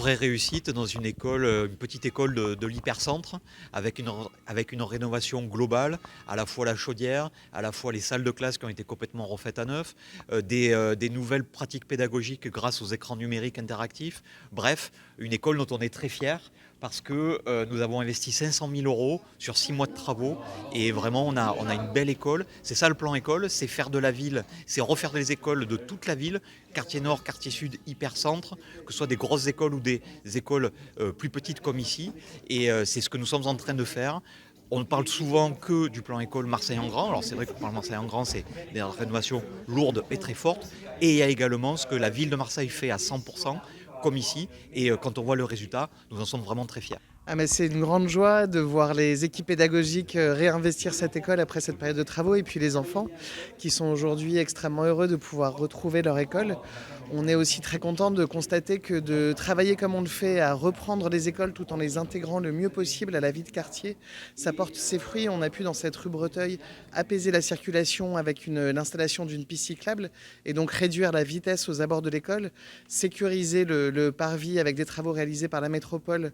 vraie réussite dans une école, une petite école de l'hypercentre avec une rénovation globale, à la fois la chaudière, à la fois les salles de classe qui ont été complètement refaites à neuf, des nouvelles pratiques pédagogiques grâce aux écrans numériques interactifs. Bref, une école dont on est très fier parce que nous avons investi 500 000 euros sur 6 mois de travaux et vraiment on a une belle école. C'est ça le plan école, c'est faire de la ville, c'est refaire les écoles de toute la ville, quartier nord, quartier sud, hypercentre, que ce soit des grosses écoles ou des écoles plus petites comme ici. Et c'est ce que nous sommes en train de faire. On ne parle souvent que du plan école Marseille en grand. Alors c'est vrai que pour Marseille en grand, c'est des rénovations lourdes et très fortes. Et il y a également ce que la ville de Marseille fait à 100%, comme ici. Et quand on voit le résultat, nous en sommes vraiment très fiers. Ah mais c'est une grande joie de voir les équipes pédagogiques réinvestir cette école après cette période de travaux et puis les enfants qui sont aujourd'hui extrêmement heureux de pouvoir retrouver leur école. On est aussi très content de constater que de travailler comme on le fait à reprendre les écoles tout en les intégrant le mieux possible à la vie de quartier, ça porte ses fruits. On a pu dans cette rue Breteuil apaiser la circulation avec l'installation d'une piste cyclable et donc réduire la vitesse aux abords de l'école, sécuriser le parvis avec des travaux réalisés par la métropole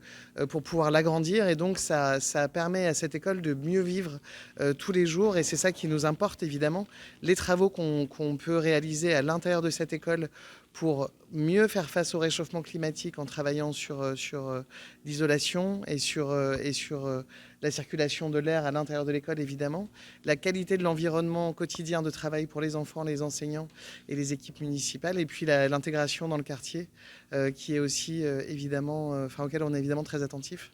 pour pouvoir l'agrandir et donc ça permet à cette école de mieux vivre tous les jours et c'est ça qui nous importe évidemment. Les travaux qu'on peut réaliser à l'intérieur de cette école pour mieux faire face au réchauffement climatique en travaillant sur l'isolation et sur la circulation de l'air à l'intérieur de l'école évidemment, la qualité de l'environnement quotidien de travail pour les enfants, les enseignants et les équipes municipales et puis l'intégration dans le quartier qui est aussi évidemment, auquel on est évidemment très attentif.